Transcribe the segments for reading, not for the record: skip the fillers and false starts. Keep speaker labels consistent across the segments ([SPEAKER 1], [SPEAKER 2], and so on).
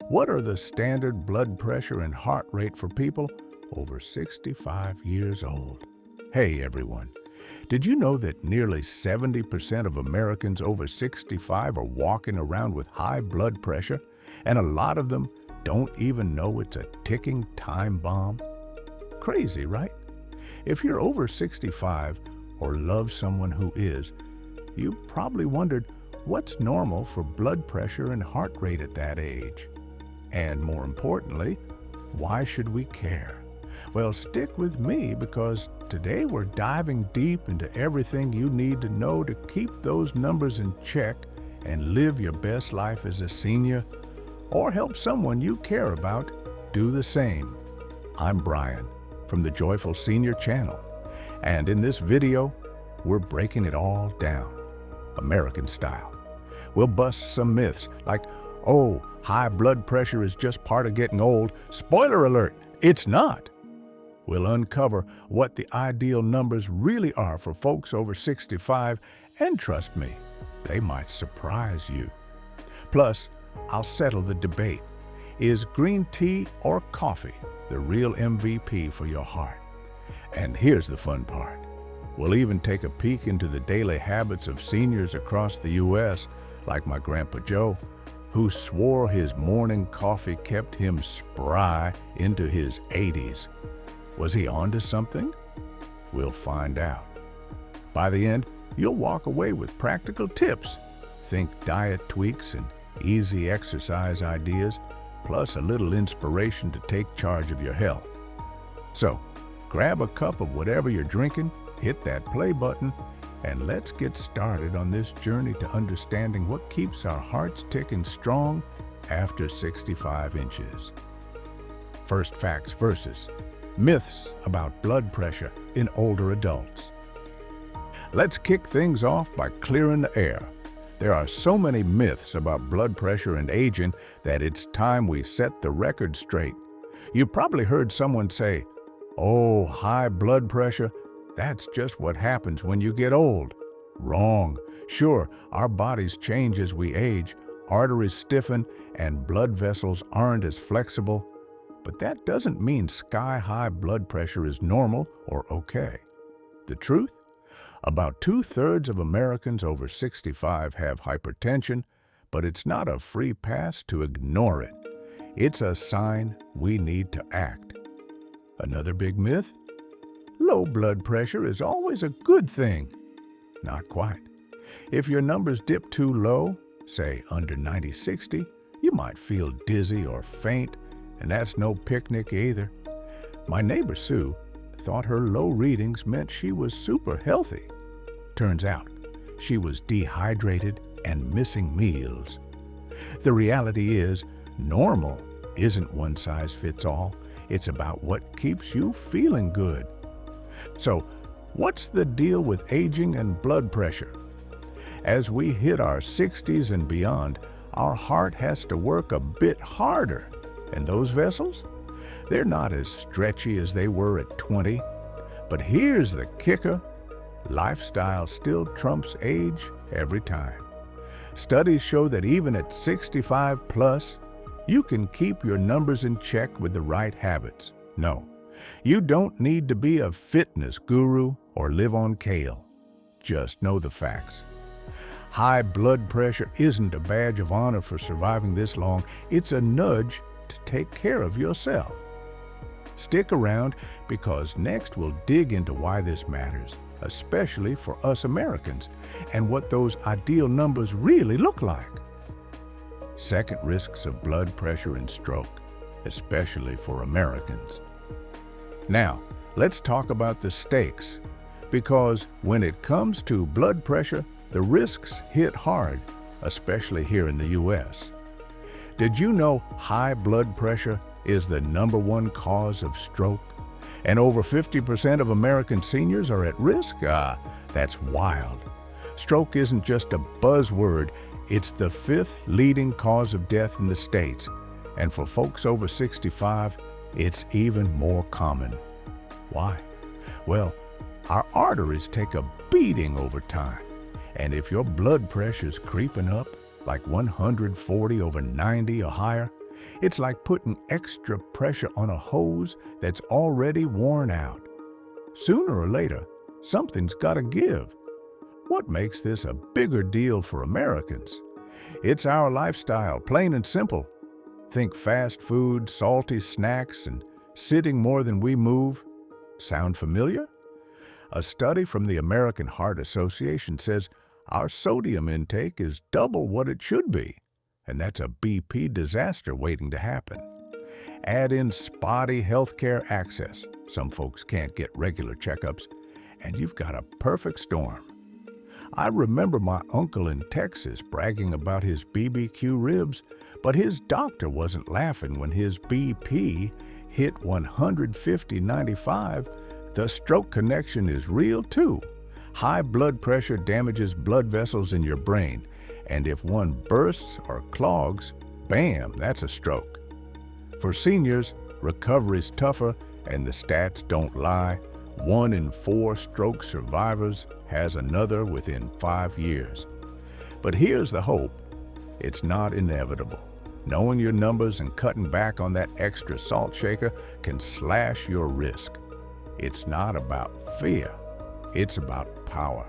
[SPEAKER 1] What are the standard blood pressure and heart rate for people over 65 years old? Hey everyone, did you know that nearly 70% of Americans over 65 are walking around with high blood pressure, and a lot of them don't even know it's a ticking time bomb? Crazy, right? If you're over 65 or love someone who is, you probably wondered what's normal for blood pressure and heart rate at that age. And more importantly, why should we care? Well, stick with me because today we're diving deep into everything you need to know to keep those numbers in check and live your best life as a senior, or help someone you care about do the same. I'm Brian from the Joyful Senior Channel, and in this video, we're breaking it all down, American style. We'll bust some myths like, oh, high blood pressure is just part of getting old. Spoiler alert, it's not. We'll uncover what the ideal numbers really are for folks over 65, and trust me, they might surprise you. Plus, I'll settle the debate. Is green tea or coffee the real MVP for your heart? And here's the fun part. We'll even take a peek into the daily habits of seniors across the U.S., like my Grandpa Joe, who swore his morning coffee kept him spry into his 80s. Was he onto something? We'll find out. By the end, you'll walk away with practical tips. Think diet tweaks and easy exercise ideas, plus a little inspiration to take charge of your health. So, grab a cup of whatever you're drinking, hit that play button, and let's get started on this journey to understanding what keeps our hearts ticking strong after 65 inches. First facts versus myths about blood pressure in older adults. Let's kick things off by clearing the air. There are so many myths about blood pressure and aging that it's time we set the record straight. You've probably heard someone say, oh, high blood pressure, that's just what happens when you get old. Wrong. Sure, our bodies change as we age, arteries stiffen, and blood vessels aren't as flexible. But that doesn't mean sky-high blood pressure is normal or okay. The truth? About 2/3 of Americans over 65 have hypertension, but it's not a free pass to ignore it. It's a sign we need to act. Another big myth? Low blood pressure is always a good thing. Not quite. If your numbers dip too low, say under 90/60, you might feel dizzy or faint, and that's no picnic either. My neighbor Sue thought her low readings meant she was super healthy. Turns out, she was dehydrated and missing meals. The reality is, normal isn't one size fits all. It's about what keeps you feeling good. So, what's the deal with aging and blood pressure? As we hit our 60s and beyond, our heart has to work a bit harder. And those vessels? They're not as stretchy as they were at 20. But here's the kicker. Lifestyle still trumps age every time. Studies show that even at 65 plus, you can keep your numbers in check with the right habits. No, you don't need to be a fitness guru or live on kale. Just know the facts. High blood pressure isn't a badge of honor for surviving this long. It's a nudge to take care of yourself. Stick around because next we'll dig into why this matters, especially for us Americans, and what those ideal numbers really look like. Second, risks of blood pressure and stroke, especially for Americans. Now, let's talk about the stakes, because when it comes to blood pressure, the risks hit hard, especially here in the U.S. Did you know high blood pressure is the #1 cause of stroke? And over 50% of American seniors are at risk? That's wild. Stroke isn't just a buzzword, it's the 5th leading cause of death in the States. And for folks over 65, it's even more common. Why? Well, our arteries take a beating over time. And if your blood pressure's creeping up, like 140/90 or higher, It's like putting extra pressure on a hose that's already worn out. Sooner or later, something's got to give. What makes this a bigger deal for Americans? It's our lifestyle, plain and simple. Think fast food, salty snacks, and sitting more than we move. Sound familiar? A study from the American Heart Association says our sodium intake is double what it should be, and that's a BP disaster waiting to happen. Add in spotty healthcare access. Some folks can't get regular checkups, and you've got a perfect storm. I remember my uncle in Texas bragging about his BBQ ribs, but his doctor wasn't laughing when his BP hit 150/95. The stroke connection is real too. High blood pressure damages blood vessels in your brain, and if one bursts or clogs, bam, that's a stroke. For seniors, recovery's tougher, and the stats don't lie. 1 in 4 stroke survivors has another within 5 years. But here's the hope. It's not inevitable. Knowing your numbers and cutting back on that extra salt shaker can slash your risk. It's not about fear. It's about power.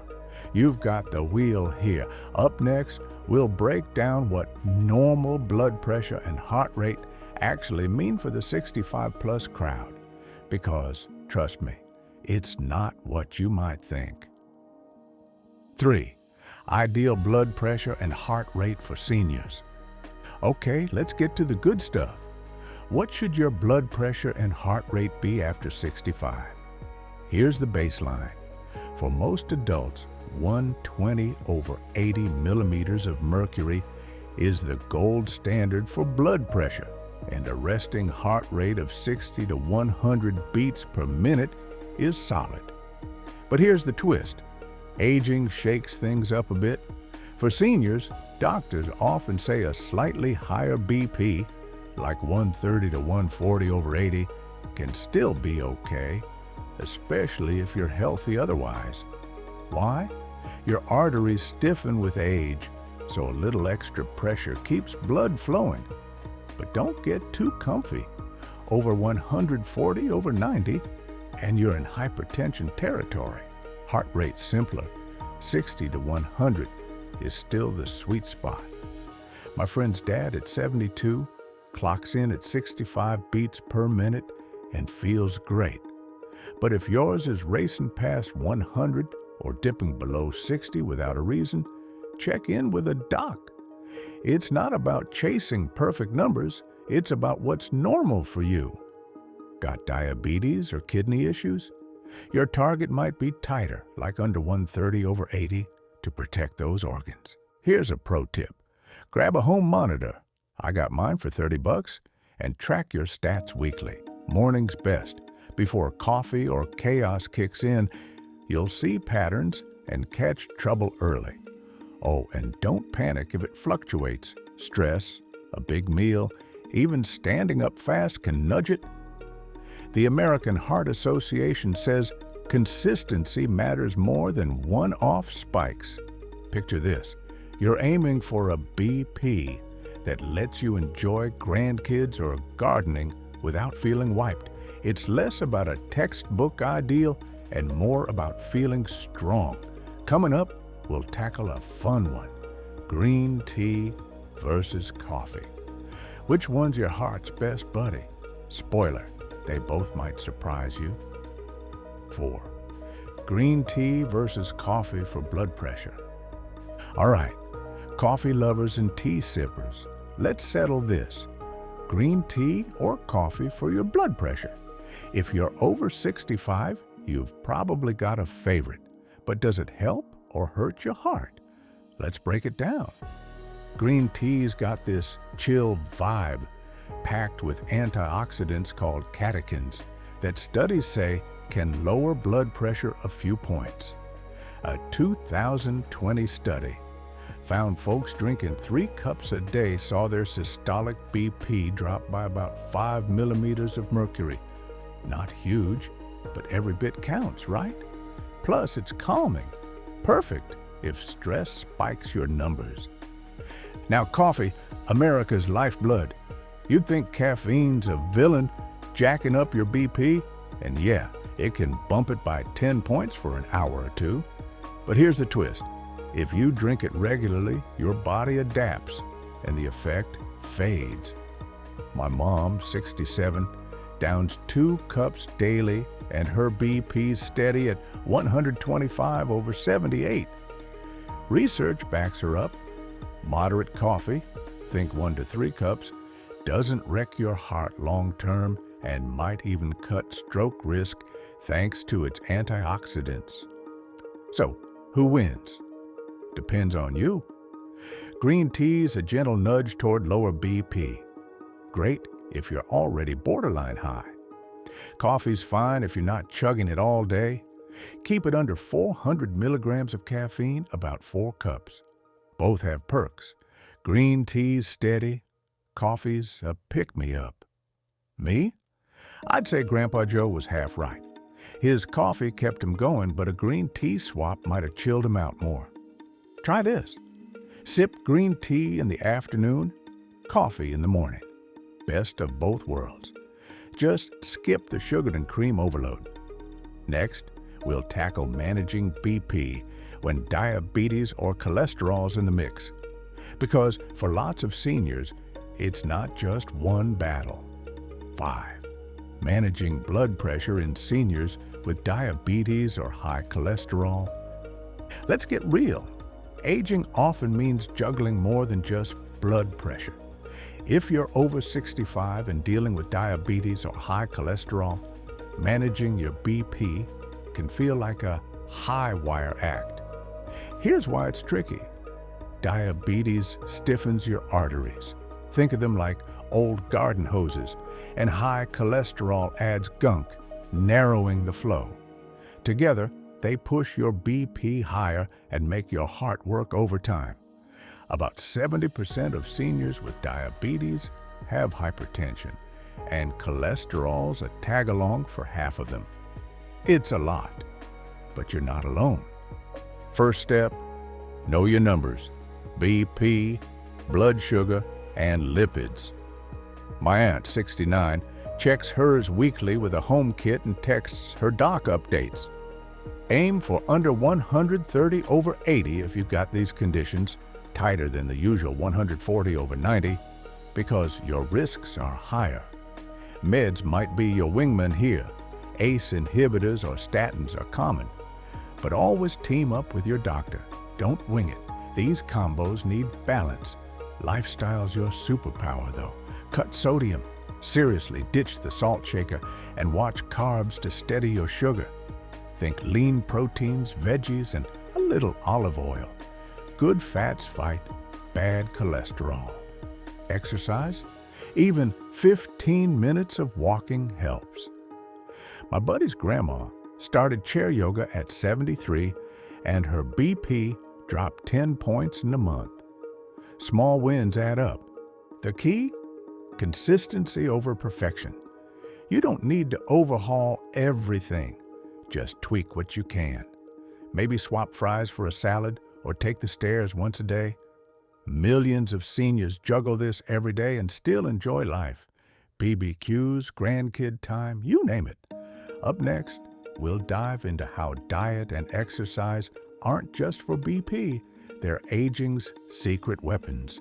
[SPEAKER 1] You've got the wheel here. Up next, we'll break down what normal blood pressure and heart rate actually mean for the 65-plus crowd. Because, trust me, it's not what you might think. 3. Ideal blood pressure and heart rate for seniors. Okay, let's get to the good stuff. What should your blood pressure and heart rate be after 65? Here's the baseline. For most adults, 120/80 millimeters of mercury is the gold standard for blood pressure, and a resting heart rate of 60 to 100 beats per minute is solid. But here's the twist. Aging shakes things up a bit. For seniors, doctors often say a slightly higher BP, like 130/140/80, can still be okay, especially if you're healthy otherwise. Why? Your arteries stiffen with age, so a little extra pressure keeps blood flowing. But don't get too comfy. Over 140/90, and you're in hypertension territory. Heart rate simpler. 60/100 is still the sweet spot. My friend's dad at 72 clocks in at 65 beats per minute and feels great. But if yours is racing past 100 or dipping below 60 without a reason, check in with a doc. It's not about chasing perfect numbers, it's about what's normal for you. Got diabetes or kidney issues? Your target might be tighter, like under 130/80, to protect those organs. Here's a pro tip. Grab a home monitor. I got mine for $30, and track your stats weekly. Morning's best. Before coffee or chaos kicks in, you'll see patterns and catch trouble early. Oh, and don't panic if it fluctuates. Stress, a big meal, even standing up fast can nudge it. The American Heart Association says consistency matters more than one-off spikes. Picture this. You're aiming for a BP that lets you enjoy grandkids or gardening without feeling wiped. It's less about a textbook ideal and more about feeling strong. Coming up, we'll tackle a fun one. Green tea versus coffee. Which one's your heart's best buddy? Spoiler, they both might surprise you. 4. Green tea versus coffee for blood pressure. All right, coffee lovers and tea sippers, let's settle this. Green tea or coffee for your blood pressure? If you're over 65, you've probably got a favorite. But does it help or hurt your heart? Let's break it down. Green tea's got this chill vibe, packed with antioxidants called catechins that studies say can lower blood pressure a few points. A 2020 study found folks drinking 3 cups a day saw their systolic BP drop by about 5 millimeters of mercury. Not huge, but every bit counts, right? Plus, it's calming. Perfect if stress spikes your numbers. Now, coffee, America's lifeblood. You'd think caffeine's a villain jacking up your BP, and yeah, it can bump it by 10 points for an hour or two. But here's the twist. If you drink it regularly, your body adapts, and the effect fades. My mom, 67, downs 2 cups daily, and her BP's steady at 125/78. Research backs her up. Moderate coffee, think 1 to 3 cups, doesn't wreck your heart long term and might even cut stroke risk thanks to its antioxidants. So, who wins? Depends on you. Green tea's a gentle nudge toward lower BP. Great if you're already borderline high. Coffee's fine if you're not chugging it all day. Keep it under 400 milligrams of caffeine, about 4 cups. Both have perks. Green tea's steady, coffee's a pick-me-up. Me? I'd say Grandpa Joe was half right. His coffee kept him going, but a green tea swap might have chilled him out more. Try this. Sip green tea in the afternoon, coffee in the morning. Best of both worlds. Just skip the sugar and cream overload. Next, we'll tackle managing BP when diabetes or cholesterol's in the mix. Because for lots of seniors, it's not just one battle. 5. Managing blood pressure in seniors with diabetes or high cholesterol. Let's get real. Aging often means juggling more than just blood pressure. If you're over 65 and dealing with diabetes or high cholesterol, managing your BP can feel like a high wire act. Here's why it's tricky. Diabetes stiffens your arteries. Think of them like old garden hoses, and high cholesterol adds gunk, narrowing the flow. Together, they push your BP higher and make your heart work overtime. About 70% of seniors with diabetes have hypertension, and cholesterol's a tag-along for half of them. It's a lot, but you're not alone. First step, know your numbers: BP, blood sugar, and lipids. My aunt, 69, checks hers weekly with a home kit and texts her doc updates. Aim for under 130/80 if you've got these conditions, tighter than the usual 140/90, because your risks are higher. Meds might be your wingman here. ACE inhibitors or statins are common. But always team up with your doctor. Don't wing it. These combos need balance. Lifestyle's your superpower, though. Cut sodium. Seriously, ditch the salt shaker and watch carbs to steady your sugar. Think lean proteins, veggies, and a little olive oil. Good fats fight bad cholesterol. Exercise? Even 15 minutes of walking helps. My buddy's grandma started chair yoga at 73, and her BP dropped 10 points in a month. Small wins add up. The key? Consistency over perfection. You don't need to overhaul everything. Just tweak what you can. Maybe swap fries for a salad or take the stairs once a day. Millions of seniors juggle this every day and still enjoy life. BBQs, grandkid time, you name it. Up next, we'll dive into how diet and exercise aren't just for BP, they're aging's secret weapons.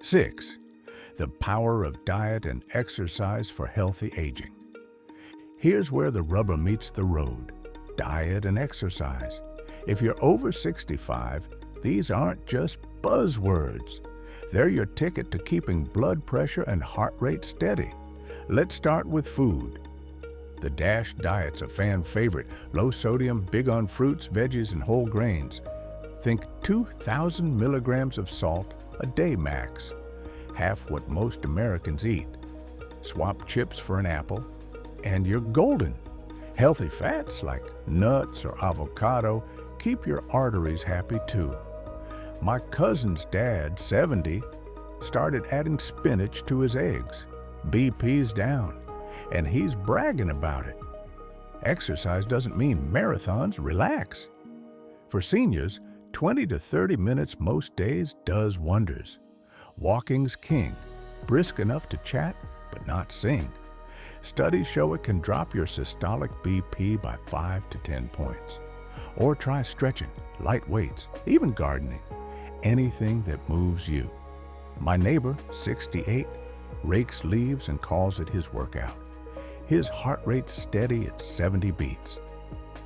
[SPEAKER 1] 6. The power of diet and exercise for healthy aging. Here's where the rubber meets the road. Diet and exercise. If you're over 65, these aren't just buzzwords. They're your ticket to keeping blood pressure and heart rate steady. Let's start with food. The DASH diet's a fan favorite. Low sodium, big on fruits, veggies, and whole grains. Think 2,000 milligrams of salt a day max. Half what most Americans eat. Swap chips for an apple, and you're golden. Healthy fats like nuts or avocado keep your arteries happy too. My cousin's dad, 70, started adding spinach to his eggs. BP's down, and he's bragging about it. Exercise doesn't mean marathons. Relax. For seniors, 20 to 30 minutes most days does wonders. Walking's king. brisk enough to chat but not sing. Studies show it can drop your systolic BP by 5 to 10 points. Or try stretching, light weights, even gardening, anything that moves you. My neighbor, 68, rakes leaves and calls it his workout. His heart rate's steady at 70 beats.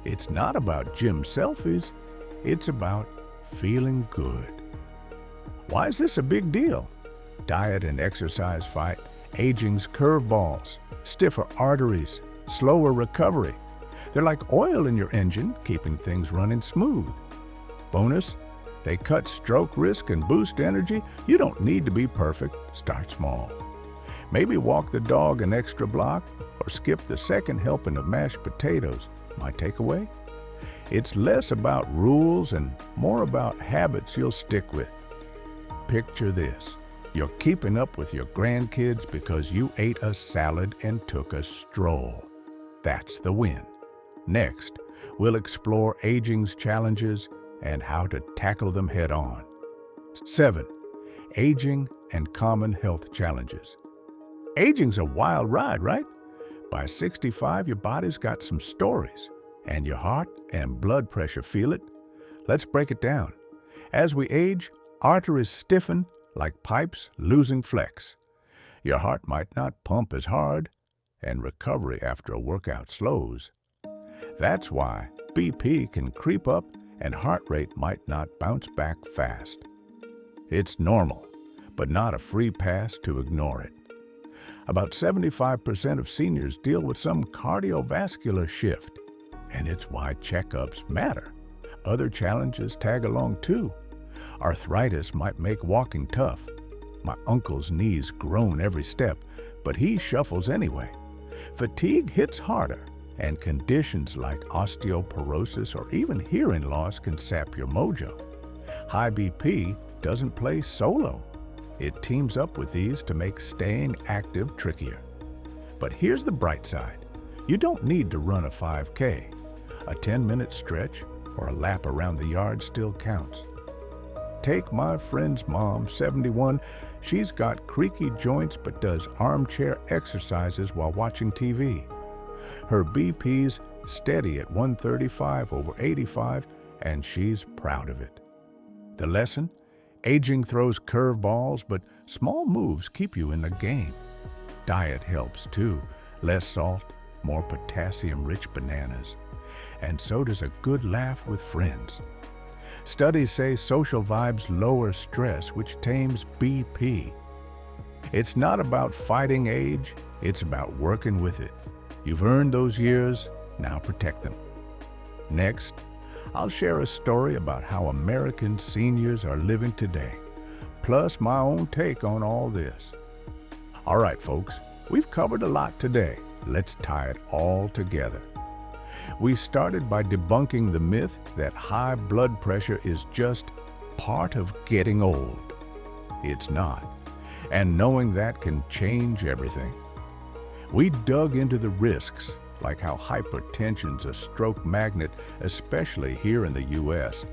[SPEAKER 1] It's not about gym selfies, it's about feeling good. Why is this a big deal? Diet and exercise fight aging's curveballs, stiffer arteries, slower recovery. They're like oil in your engine, keeping things running smooth. Bonus, they cut stroke risk and boost energy. You don't need to be perfect. Start small. Maybe walk the dog an extra block or skip the second helping of mashed potatoes. My takeaway? It's less about rules and more about habits you'll stick with. Picture this. You're keeping up with your grandkids because you ate a salad and took a stroll. That's the win. Next, we'll explore aging's challenges and how to tackle them head on. 7. Aging and common health challenges. Aging's a wild ride, right? By 65, your body's got some stories, and your heart and blood pressure feel it. Let's break it down. As we age, arteries stiffen like pipes losing flex. Your heart might not pump as hard, and recovery after a workout slows. That's why BP can creep up and heart rate might not bounce back fast. It's normal, but not a free pass to ignore it. About 75% of seniors deal with some cardiovascular shift, and it's why checkups matter. Other challenges tag along too. Arthritis might make walking tough. My uncle's knees groan every step, but he shuffles anyway. Fatigue hits harder, and conditions like osteoporosis or even hearing loss can sap your mojo. High BP doesn't play solo. It teams up with these to make staying active trickier. But here's the bright side. You don't need to run a 5K. A 10-minute stretch or a lap around the yard still counts. Take my friend's mom, 71. She's got creaky joints but does armchair exercises while watching TV. Her BP's steady at 135/85, and she's proud of it. The lesson? Aging throws curveballs, but small moves keep you in the game. Diet helps too. Less salt, more potassium-rich bananas. And so does a good laugh with friends. Studies say social vibes lower stress, which tames BP. It's not about fighting age, it's about working with it. You've earned those years, now protect them. Next, I'll share a story about how American seniors are living today, plus my own take on all this. All right, folks, we've covered a lot today. Let's tie it all together. We started by debunking the myth that high blood pressure is just part of getting old. It's not, and knowing that can change everything. We dug into the risks, like how hypertension's a stroke magnet, especially here in the U.S.,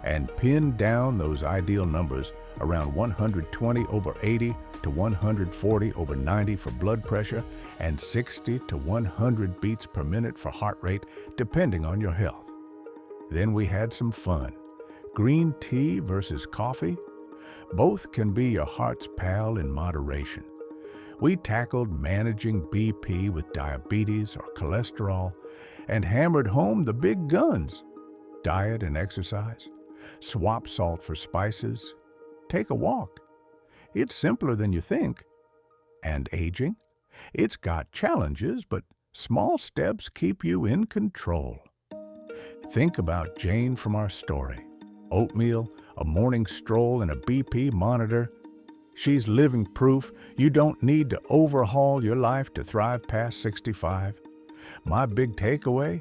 [SPEAKER 1] and pinned down those ideal numbers around 120/80 to 140/90 for blood pressure and 60 to 100 beats per minute for heart rate, depending on your health. Then we had some fun. Green tea versus coffee? Both can be your heart's pal in moderation. We tackled managing BP with diabetes or cholesterol and hammered home the big guns. Diet and exercise, swap salt for spices, take a walk. It's simpler than you think. And aging? It's got challenges, but small steps keep you in control. Think about Jane from our story. Oatmeal, a morning stroll, and a BP monitor. She's living proof you don't need to overhaul your life to thrive past 65. My big takeaway?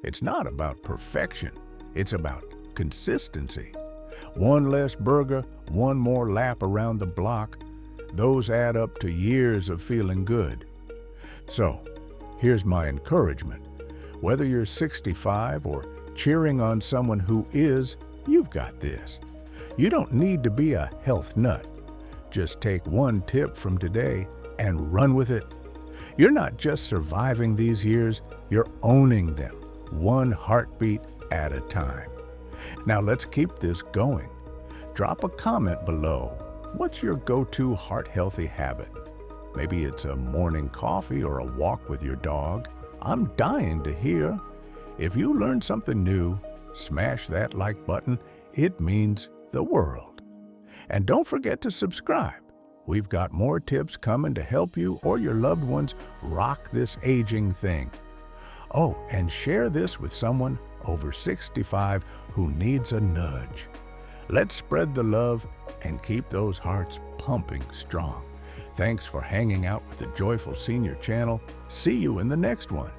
[SPEAKER 1] It's not about perfection. It's about consistency. One less burger, one more lap around the block. Those add up to years of feeling good. So, here's my encouragement. Whether you're 65 or cheering on someone who is, you've got this. You don't need to be a health nut. Just take one tip from today and run with it. You're not just surviving these years, you're owning them, one heartbeat at a time. Now let's keep this going. Drop a comment below. What's your go-to heart-healthy habit? Maybe it's a morning coffee or a walk with your dog. I'm dying to hear. If you learned something new, smash that like button. It means the world. And don't forget to subscribe. We've got more tips coming to help you or your loved ones rock this aging thing. Oh, and share this with someone over 65 who needs a nudge. Let's spread the love and keep those hearts pumping strong. Thanks for hanging out with the Joyful Senior channel. See you in the next one.